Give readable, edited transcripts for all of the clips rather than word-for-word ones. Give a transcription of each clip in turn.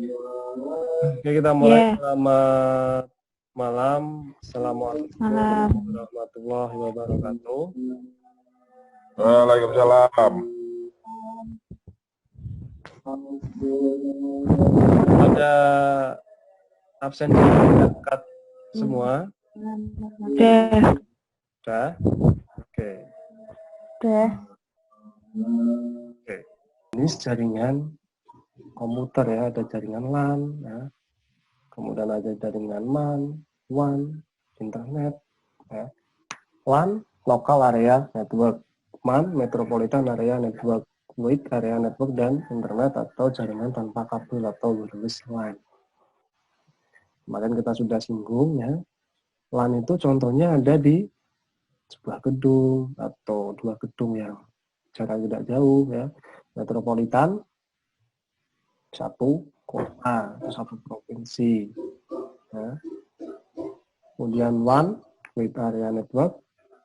Oke, kita mulai. Ya, Selamat malam. Assalamualaikum malam. warahmatullahi wabarakatuh. Waalaikumsalam. Ada absen dekat semua? Udah, Sudah? Oke. udah. Oke. Ini jaringan komputer ya, ada jaringan LAN, ya. Kemudian ada jaringan MAN, WAN, internet, ya. LAN, local area network, MAN, metropolitan area network, wide area network, dan internet atau jaringan tanpa kabel atau wireless LAN. Kemarin kita sudah singgung ya, LAN itu contohnya ada di sebuah gedung atau dua gedung yang jarak tidak jauh ya, metropolitan, satu kota atau satu provinsi. Ya. Kemudian WAN, wide area network,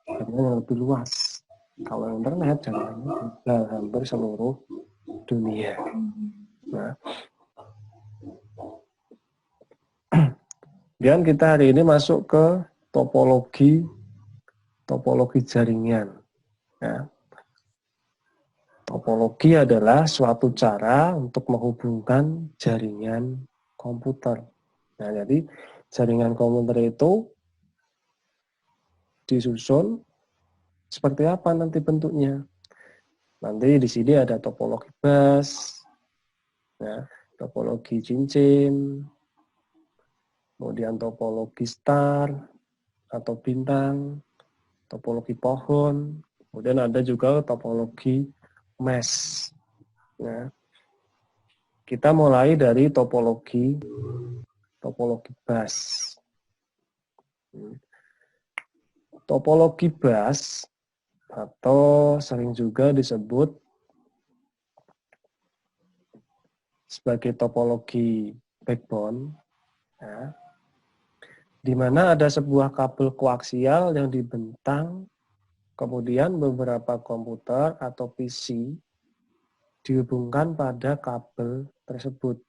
jaringan yang lebih luas. Kalau internet jaringannya global, hampir seluruh dunia. Nah, kemudian kita hari ini masuk ke topologi jaringan. Ya. Topologi adalah suatu cara untuk menghubungkan jaringan komputer. Nah, jadi jaringan komputer itu disusun seperti apa nanti bentuknya. Nanti di sini ada topologi bus, ya, topologi cincin, kemudian topologi star atau bintang, topologi pohon, kemudian ada juga topologi mesh. Ya. Kita mulai dari topologi bus. Topologi bus atau sering juga disebut sebagai topologi backbone, ya, di mana ada sebuah kabel koaksial yang dibentang, kemudian beberapa komputer atau PC dihubungkan pada kabel tersebut.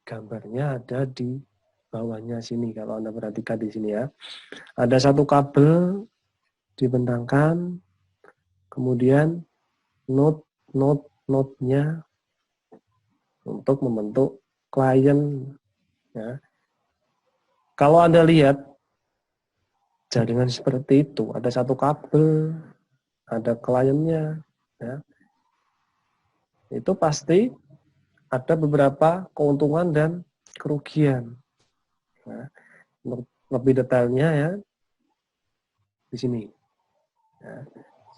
Gambarnya ada di bawahnya sini, kalau Anda perhatikan di sini ya. Ada satu kabel dibentangkan, kemudian node-nya untuk membentuk klien. Ya. Kalau Anda lihat jaringan seperti itu, ada satu kabel, ada kliennya, ya. Itu pasti ada beberapa keuntungan dan kerugian. Nah, lebih detailnya ya di sini. Ya.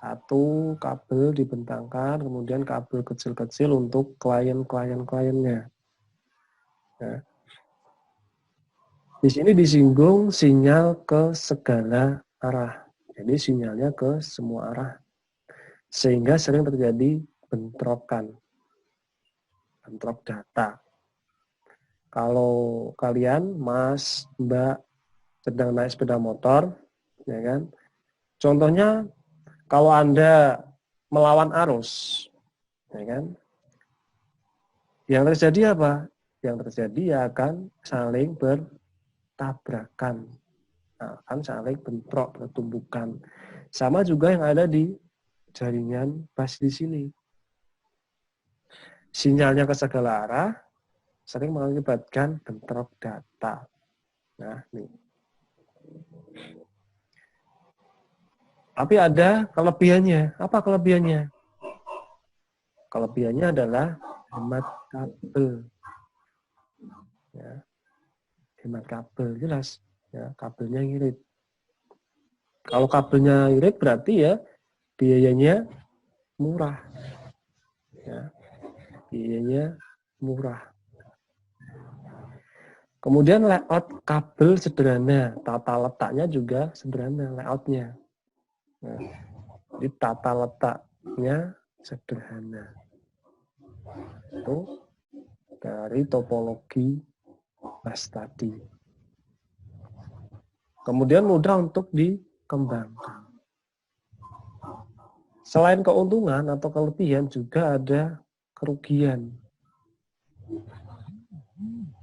Satu kabel dibentangkan, kemudian kabel kecil-kecil untuk kliennya. Ya. Di sini disinggung sinyal ke segala arah. Jadi sinyalnya ke semua arah. Sehingga sering terjadi bentrok data. Kalau kalian, Mas, Mbak, sedang naik sepeda motor, ya kan? Contohnya, kalau Anda melawan arus, ya kan? Yang terjadi apa? Yang terjadi ya akan saling bertabrakan, akan saling bentrok, bertumbukan. Sama juga yang ada di jaringan bus di sini. Sinyalnya ke segala arah, sering mengakibatkan bentrok data. Nah, nih. Tapi ada kelebihannya. Apa kelebihannya? Kelebihannya adalah hemat kabel. Ya, hemat kabel, jelas. Ya, kabelnya irit. Kalau kabelnya irit berarti ya biayanya murah. Ya, biayanya murah. Kemudian layout kabel sederhana, tata letaknya juga sederhana layoutnya. Nah, jadi tata letaknya sederhana. Itu dari topologi bus tadi. Kemudian mudah untuk dikembangkan. Selain keuntungan atau kelebihan juga ada kerugian.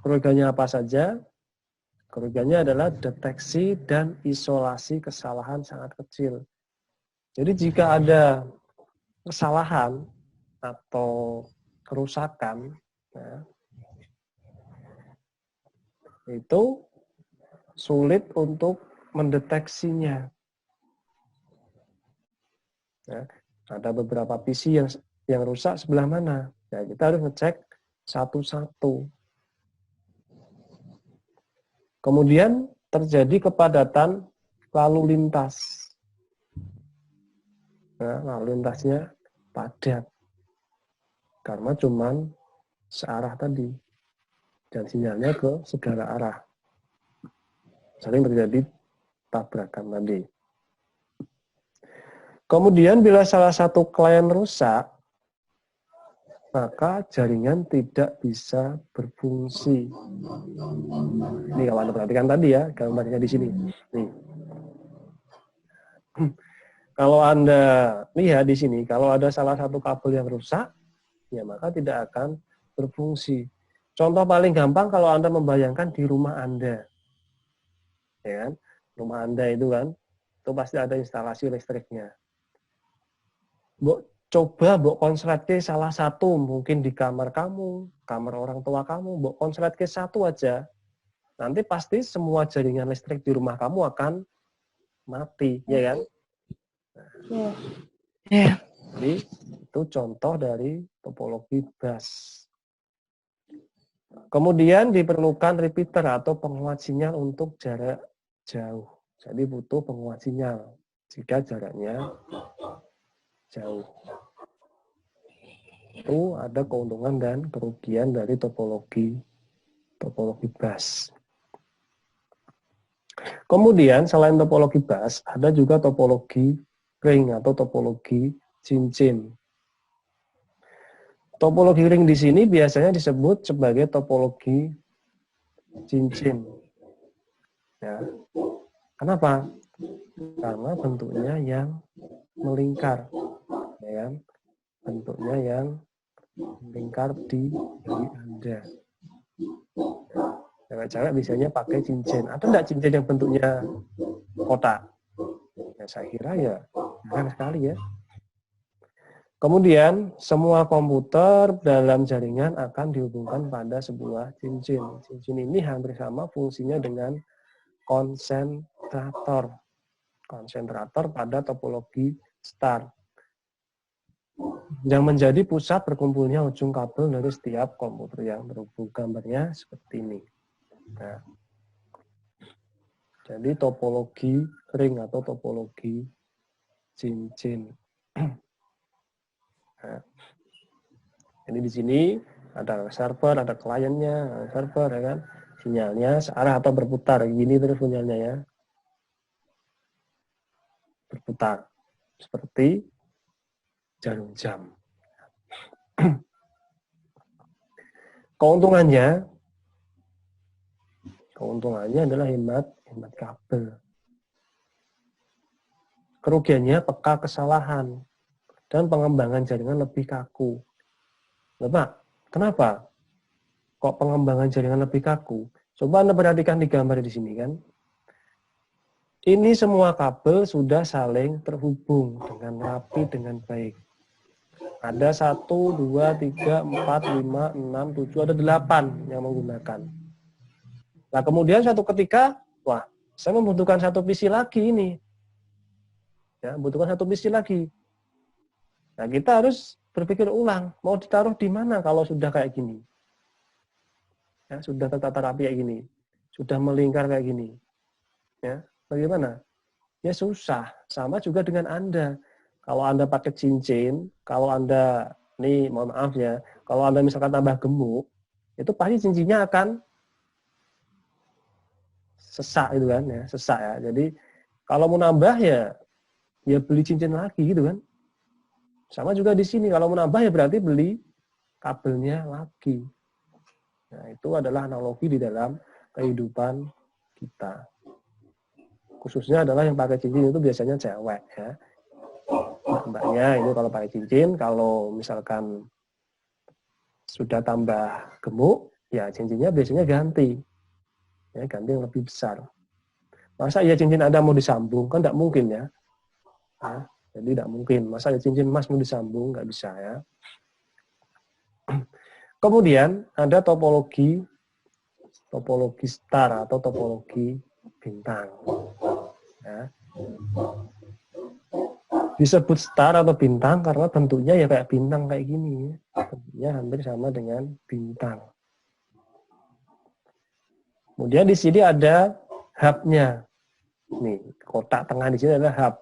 Kerugiannya apa saja? Kerugiannya adalah deteksi dan isolasi kesalahan sangat kecil. Jadi jika ada kesalahan atau kerusakan, ya, itu sulit untuk mendeteksinya. Ya, ada beberapa PC yang rusak sebelah mana. Ya, kita harus ngecek satu-satu. Kemudian terjadi kepadatan lalu lintas. Nah, lalu lintasnya padat. Karena cuman searah tadi. Dan sinyalnya ke segala arah. Sering terjadi tabrakan tadi. Kemudian bila salah satu klien rusak, maka jaringan tidak bisa berfungsi. Ini kalau Anda perhatikan tadi ya, gambarnya di sini. Nih. Kalau Anda lihat di sini, kalau ada salah satu kabel yang rusak, ya maka tidak akan berfungsi. Contoh paling gampang kalau Anda membayangkan di rumah Anda. Ya kan? Rumah Anda itu kan, itu pasti ada instalasi listriknya. Coba konslet ke salah satu, mungkin di kamar kamu, kamar orang tua kamu, konslet ke satu aja. Nanti pasti semua jaringan listrik di rumah kamu akan mati, ya kan? Jadi itu contoh dari topologi bus. Kemudian diperlukan repeater atau penguat sinyal untuk jarak jauh. Jadi butuh penguat sinyal jika jaraknya jauh. Itu ada keuntungan dan kerugian dari topologi bus. Kemudian selain topologi bus, ada juga topologi ring atau topologi cincin. Topologi ring di sini biasanya disebut sebagai topologi cincin. Ya. Kenapa? Karena bentuknya yang melingkar, ya kan? Bentuknya yang melingkar di diri Anda. Cewek-cewek biasanya pakai cincin. Ada enggak cincin yang bentuknya kotak? Ya, saya kira ya jarang sekali ya. Kemudian, semua komputer dalam jaringan akan dihubungkan pada sebuah cincin. Cincin ini hampir sama fungsinya dengan konsentrator. Konsentrator pada topologi star. Yang menjadi pusat berkumpulnya ujung kabel dari setiap komputer yang terhubung. Gambarnya seperti ini. Nah, jadi topologi ring atau topologi cincin. Nah, jadi di sini ada server, ada kliennya, server ya kan. Sinyalnya searah atau berputar, gini terus sinyalnya ya. Berputar seperti jarum jam. Keuntungannya adalah hemat kabel. Kerugiannya peka kesalahan dan pengembangan jaringan lebih kaku. Bapak, kenapa kok pengembangan jaringan lebih kaku? Coba Anda perhatikan di gambar di sini kan. Ini semua kabel sudah saling terhubung dengan rapi, dengan baik. Ada 1, 2, 3, 4, 5, 6, 7, ada 8 yang menggunakan. Nah, kemudian suatu ketika, wah, saya membutuhkan satu PC lagi ini. Ya, membutuhkan satu PC lagi. Nah, kita harus berpikir ulang, mau ditaruh di mana kalau sudah kayak gini. Ya, sudah tertata rapi kayak gini. Sudah melingkar kayak gini. Ya, bagaimana? Ya susah. Sama juga dengan Anda. Kalau Anda pakai cincin, kalau Anda, nih mohon maaf ya, kalau Anda misalkan tambah gemuk, itu pasti cincinnya akan sesak gitu kan ya, sesak ya. Jadi kalau mau nambah ya beli cincin lagi gitu kan. Sama juga di sini, kalau mau nambah ya berarti beli kabelnya lagi. Nah, itu adalah analogi di dalam kehidupan kita. Khususnya adalah yang pakai cincin itu biasanya cewek ya. Mbaknya itu kalau pakai cincin, kalau misalkan sudah tambah gemuk, ya cincinnya biasanya ganti. Ya, ganti yang lebih besar. Masa ya cincin Anda mau disambung? Kan tidak mungkin ya. Jadi tidak mungkin. Masa ya cincin emas mau disambung? Nggak bisa ya. Kemudian ada topologi star atau topologi bintang. Ya. Disebut star atau bintang karena bentuknya ya kayak bintang kayak gini. Bentuknya hampir sama dengan bintang. Kemudian di sini ada hub-nya. Nih, kotak tengah di sini adalah hub.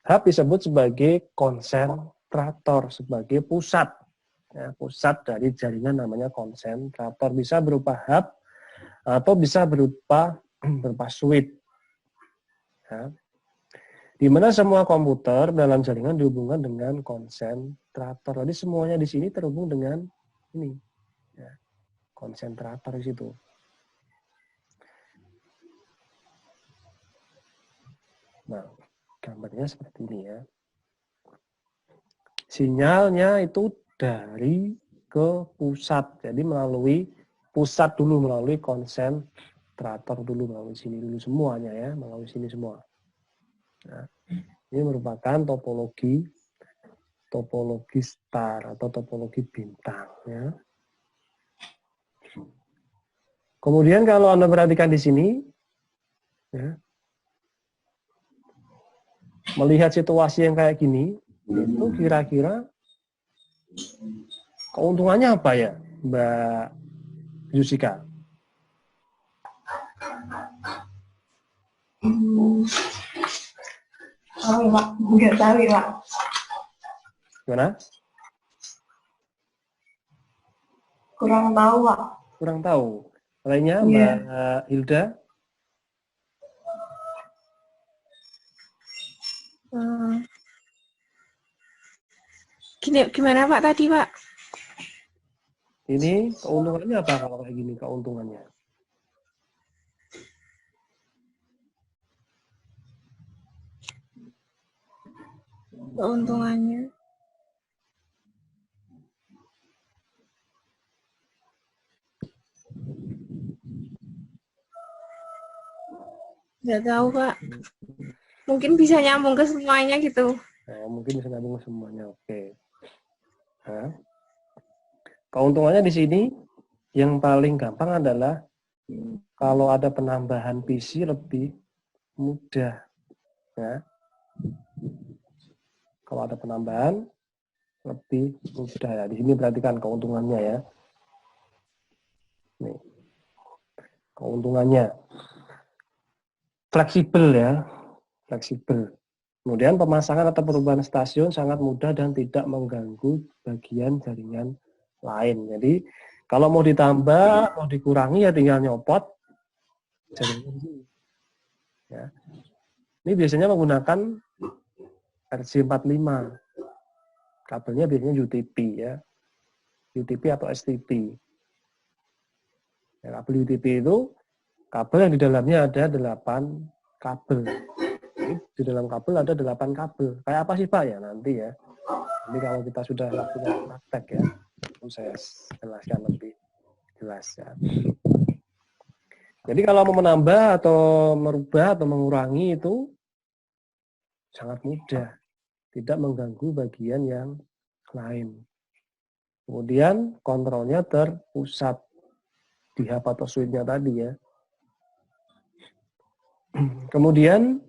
Hub disebut sebagai konsentrator, sebagai pusat. Ya, pusat dari jaringan namanya konsentrator. Bisa berupa hub atau bisa berupa switch. Ya. Di mana semua komputer dalam jaringan dihubungkan dengan konsentrator. Jadi semuanya di sini terhubung dengan ini, ya, konsentrator di situ. Nah, gambarnya seperti ini ya. Sinyalnya itu dari ke pusat. Jadi melalui pusat dulu, melalui konsentrator dulu, melalui sini dulu semuanya ya, melalui sini semua. Nah, ini merupakan topologi star atau topologi bintang ya. Kemudian kalau Anda perhatikan di sini ya, melihat situasi yang kayak gini, itu kira-kira keuntungannya apa ya, Mbak Yusika? Tahu Pak, nggak tahu Pak. Gimana? Kurang tahu Pak. Kurang tahu. Lainnya Iya. Mbak Hilda? Gimana Pak tadi Pak? Ini keuntungannya apa kalau kayak gini keuntungannya? Keuntungannya? Nggak tahu Pak. Mungkin bisa nyambung ke semuanya gitu. Nah, mungkin bisa nyambung semuanya. Oke. Nah, keuntungannya di sini yang paling gampang adalah kalau ada penambahan PC lebih mudah. Ya. Kalau ada penambahan lebih mudah ya. Di sini perhatikan keuntungannya ya. Nih. Keuntungannya fleksibel ya. Fleksibel. Kemudian pemasangan atau perubahan stasiun sangat mudah dan tidak mengganggu bagian jaringan lain. Jadi kalau mau ditambah, mau dikurangi ya tinggal nyopot jaringan ini. Ya. Ini biasanya menggunakan RJ45. Kabelnya biasanya UTP ya. UTP atau STP. Ya, kabel UTP itu kabel yang di dalamnya ada 8 kabel. Jadi, di dalam kabel ada 8 kabel. Kayak apa sih Pak ya nanti ya. Nanti kalau kita sudah lakukan praktek ya, itu saya jelaskan lebih jelas ya. Jadi kalau mau menambah atau merubah atau mengurangi itu sangat mudah. Tidak mengganggu bagian yang lain. Kemudian kontrolnya terpusat di hub atau switch-nya tadi ya. Kemudian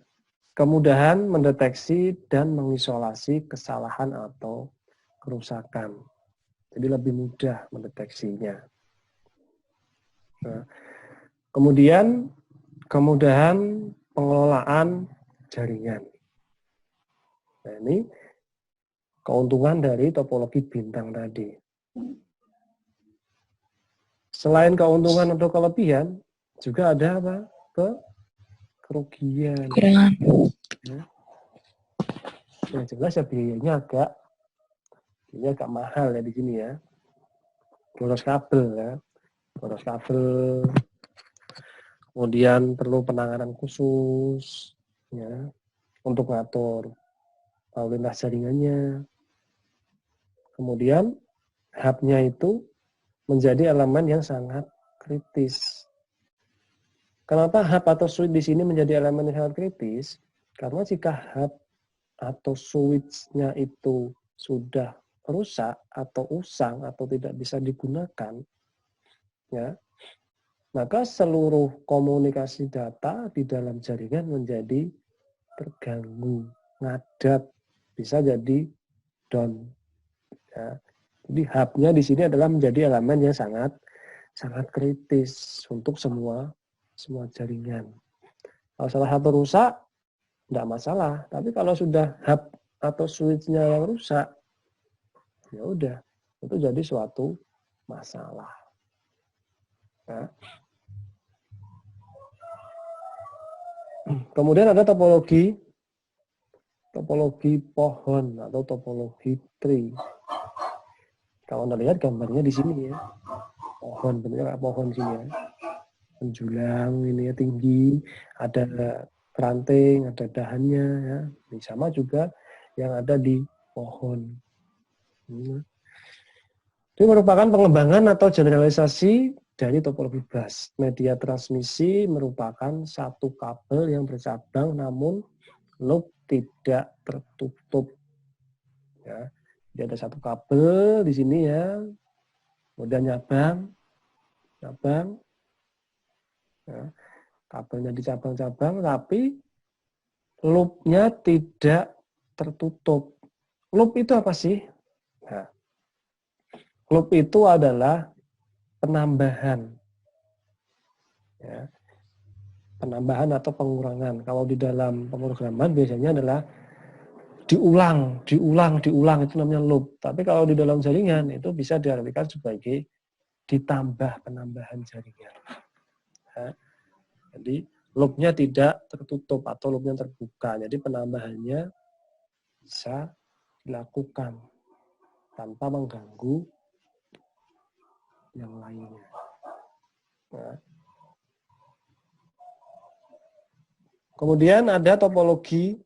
kemudahan mendeteksi dan mengisolasi kesalahan atau kerusakan. Jadi lebih mudah mendeteksinya. Nah, kemudian kemudahan pengelolaan jaringan. Nah, ini keuntungan dari topologi bintang tadi. Selain keuntungan atau kelebihan, juga ada apa? Kerugian. Ya. Yang jelas ya biayanya agak mahal ya di sini ya. Boros kabel ya. Boros kabel. Kemudian perlu penanganan khusus ya untuk ngatur lalu lintas jaringannya. Kemudian hub-nya itu menjadi elemen yang sangat kritis. Kenapa hub atau switch di sini menjadi elemen yang sangat kritis? Karena jika hub atau switch-nya itu sudah rusak atau usang atau tidak bisa digunakan, ya, maka seluruh komunikasi data di dalam jaringan menjadi terganggu, ngadat, bisa jadi down. Ya. Jadi hub-nya di sini adalah menjadi elemen yang sangat kritis untuk semua jaringan. Kalau salah satu rusak, tidak masalah. Tapi kalau sudah hub atau switch-nya yang rusak, ya udah, itu jadi suatu masalah. Ya. Kemudian ada topologi pohon atau topologi tree. Kalau Anda lihat gambarnya di sini ya, pohon, bentuknya kayak pohon sini ya, menjulang ini ya, tinggi, ada ranting, ada dahannya ya. Ini sama juga yang ada di pohon. Ini merupakan pengembangan atau generalisasi dari topologi bus. Media transmisi merupakan satu kabel yang bercabang namun loop tidak tertutup. Ya. Jadi ada satu kabel di sini ya, kemudian nyabang, ya. Kabelnya dicabang-cabang, tapi loop-nya tidak tertutup. Loop itu apa sih? Nah, loop itu adalah penambahan, ya. Penambahan atau pengurangan. Kalau di dalam pemrograman biasanya adalah diulang itu namanya loop. Tapi kalau di dalam jaringan itu bisa diartikan sebagai ditambah penambahan jaringan. Ya. Jadi loop-nya tidak tertutup atau loop-nya terbuka. Jadi penambahannya bisa dilakukan tanpa mengganggu yang lainnya. Nah. Kemudian ada topologi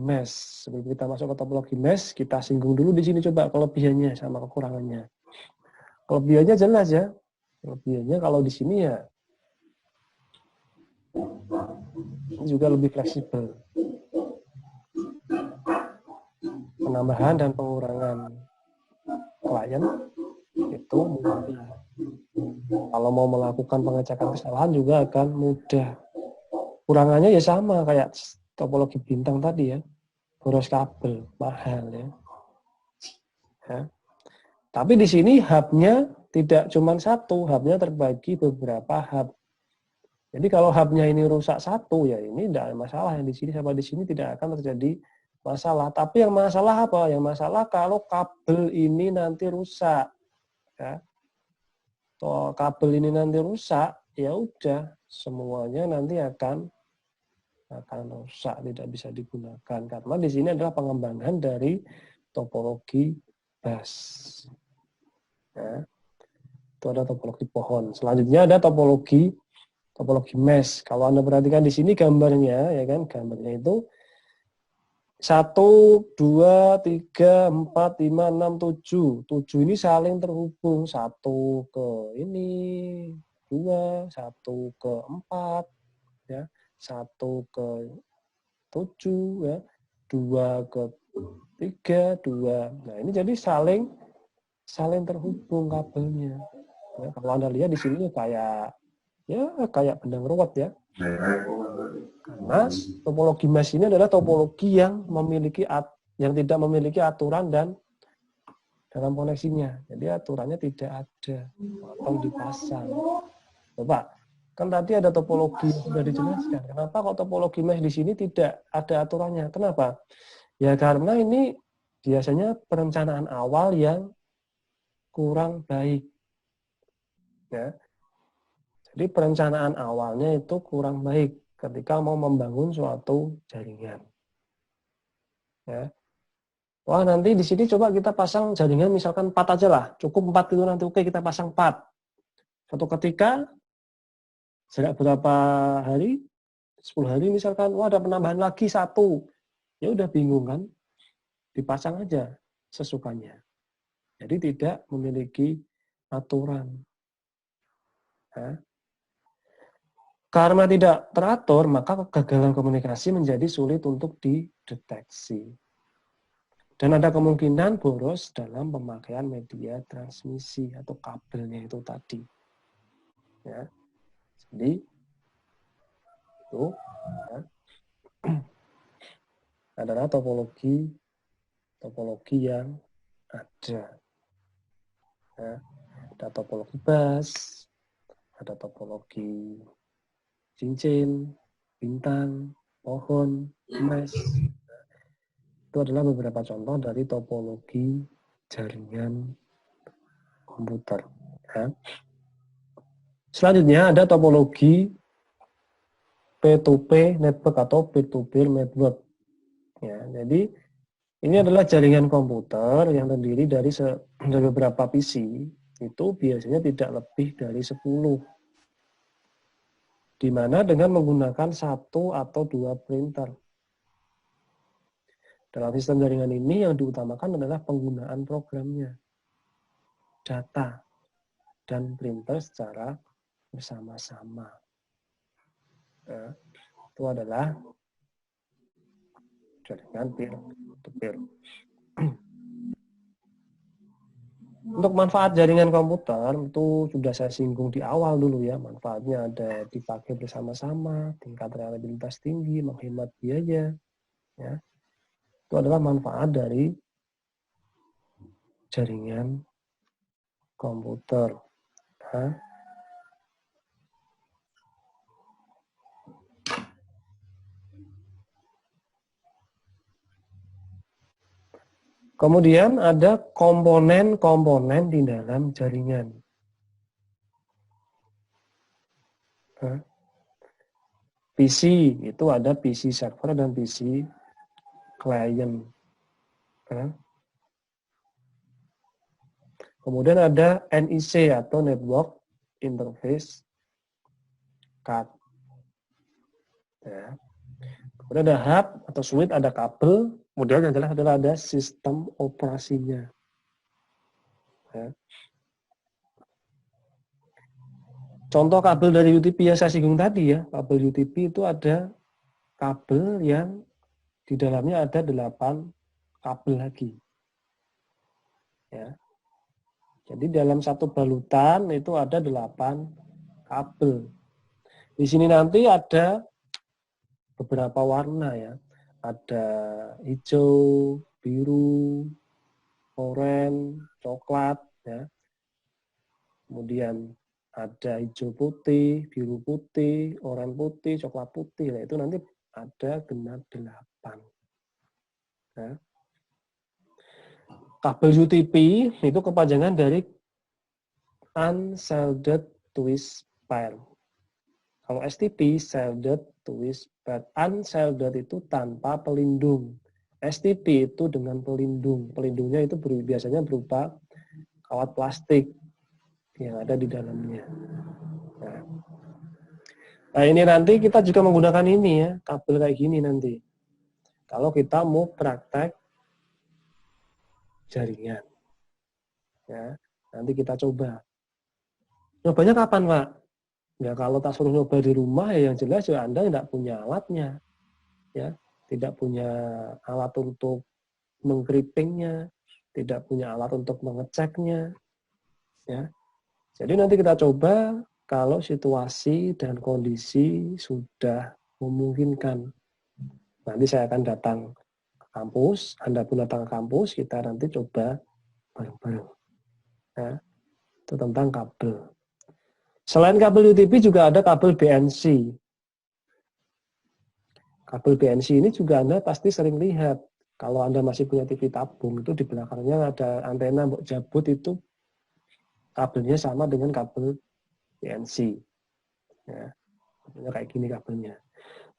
mesh. Sebelum kita masuk ke topologi mesh, kita singgung dulu di sini coba kelebihannya sama kekurangannya. Kelebihannya jelas ya. Kelebihannya kalau di sini ya ini juga lebih fleksibel. Penambahan dan pengurangan klien itu mudah. Kalau mau melakukan pengecekan kesalahan juga akan mudah. Kurangannya ya sama kayak topologi bintang tadi ya. Boros kabel, mahal ya. Ya. Tapi di sini hubnya tidak cuma satu, hubnya terbagi beberapa hub. Jadi kalau hubnya ini rusak satu, ya ini tidak ada masalah. Yang di sini sama di sini tidak akan terjadi masalah. Tapi yang masalah apa? Yang masalah kalau kabel ini nanti rusak. Ya. Kalau kabel ini nanti rusak, ya udah semuanya nanti akan rusak, tidak bisa digunakan. Karena di sini adalah pengembangan dari topologi bus. Ya. Itu ada topologi pohon. Selanjutnya ada topologi mesh. Kalau Anda perhatikan di sini gambarnya, ya kan, gambarnya itu 1, 2, 3, 4, 5, 6, 7. 7 ini saling terhubung. 1 ke ini, 2, 1 ke 4, ya, 1 ke 7, ya, 2 ke 3, 2. Nah, ini jadi saling terhubung kabelnya. Ya, kalau Anda lihat di sini kayak benang ruwet ya. Karena topologi mesh ini adalah topologi yang tidak memiliki aturan dan dalam koneksinya. Jadi aturannya tidak ada atau dipasang. Coba, kan tadi ada topologi yang sudah dijelaskan. Kenapa kok topologi mesh di sini tidak ada aturannya? Kenapa? Ya karena ini biasanya perencanaan awal yang kurang baik. Ya. Jadi perencanaan awalnya itu kurang baik ketika mau membangun suatu jaringan. Ya. Wah nanti di sini coba kita pasang jaringan misalkan 4 aja lah, cukup 4 itu nanti oke kita pasang 4. Suatu ketika jarak berapa hari, 10 hari misalkan, wah ada penambahan lagi 1. Ya udah bingung kan, dipasang aja sesukanya. Jadi tidak memiliki aturan. Ya. Karena tidak teratur, maka kegagalan komunikasi menjadi sulit untuk dideteksi. Dan ada kemungkinan boros dalam pemakaian media transmisi atau kabelnya itu tadi. Ya. Jadi itu ya, adalah topologi yang ada. Ya. Ada topologi bus, ada topologi cincin, bintang, pohon, mesh. Itu adalah beberapa contoh dari topologi jaringan komputer. Ya. Selanjutnya ada topologi P2P network atau peer-to-peer network. Ya, jadi ini adalah jaringan komputer yang terdiri dari beberapa PC, itu biasanya tidak lebih dari 10. Di mana dengan menggunakan 1 atau 2 printer. Dalam sistem jaringan ini yang diutamakan adalah penggunaan programnya, data, dan printer secara bersama-sama. Nah, itu adalah jaringan peer-to-peer. Untuk manfaat jaringan komputer itu sudah saya singgung di awal dulu ya. Manfaatnya ada dipakai bersama-sama, tingkat reliabilitas tinggi, menghemat biaya. Ya. Itu adalah manfaat dari jaringan komputer. Nah, kemudian ada komponen-komponen di dalam jaringan. Nah, PC itu ada PC server dan PC client. Nah, kemudian ada NIC atau Network Interface Card. Ya. Kemudian ada hub atau switch, ada kabel. Kemudian yang jelas adalah ada sistem operasinya. Ya. Contoh kabel dari UTP yang saya singgung tadi ya, kabel UTP itu ada kabel yang di dalamnya ada 8 kabel lagi. Ya. Jadi dalam satu balutan itu ada 8 kabel. Di sini nanti ada beberapa warna ya. Ada hijau, biru, oranye, coklat ya. Kemudian ada hijau putih, biru putih, oranye putih, coklat putih. Nah, itu nanti ada genap 8. Ya. Kabel UTP itu kepanjangan dari Unshielded Twist Pair. Kalau STP, shielded twist pair. Unshielded itu tanpa pelindung. STP itu dengan pelindung. Pelindungnya itu biasanya berupa kawat plastik yang ada di dalamnya. Nah, ini nanti kita juga menggunakan ini ya, kabel kayak gini nanti. Kalau kita mau praktek jaringan. Ya, nanti kita coba. Nyobanya kapan, Pak? Ya kalau tak suruh nyoba di rumah ya yang jelas ya Anda tidak punya alatnya. Ya, tidak punya alat untuk mengkrippingnya, tidak punya alat untuk mengeceknya. Ya. Jadi nanti kita coba kalau situasi dan kondisi sudah memungkinkan. Nanti saya akan datang ke kampus, Anda pun datang ke kampus, kita nanti coba bareng-bareng. Ya. Itu tentang kabel. Selain kabel UTP juga ada kabel BNC. Kabel BNC ini juga Anda pasti sering lihat. Kalau Anda masih punya TV tabung, itu di belakangnya ada antena mbok jabut itu kabelnya sama dengan kabel BNC. Ya, kayak gini kabelnya.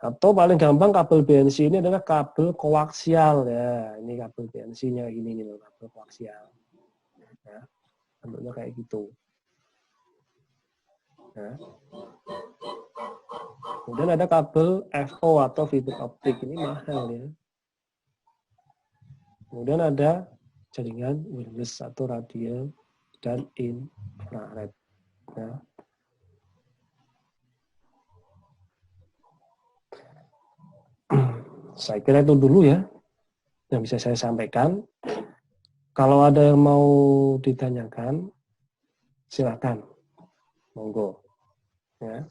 Atau paling gampang kabel BNC ini adalah kabel koaksial. Ya, ini kabel BNC-nya gini nih, kabel koaksial. Ya, bentuknya kayak gitu. Ya. Kemudian ada kabel FO atau fiber optik, ini mahal ya. Kemudian ada jaringan wireless atau radio dan infrared. Ya. Saya kira itu dulu ya yang bisa saya sampaikan. Kalau ada yang mau ditanyakan, silakan, monggo. Ya.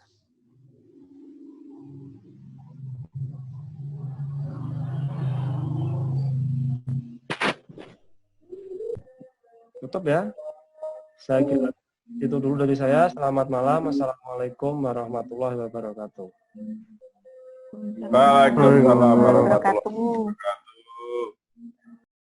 Tutup ya. Saya kira itu dulu dari saya. Selamat malam. Assalamualaikum warahmatullahi wabarakatuh. Waalaikumsalam warahmatullahi wabarakatuh.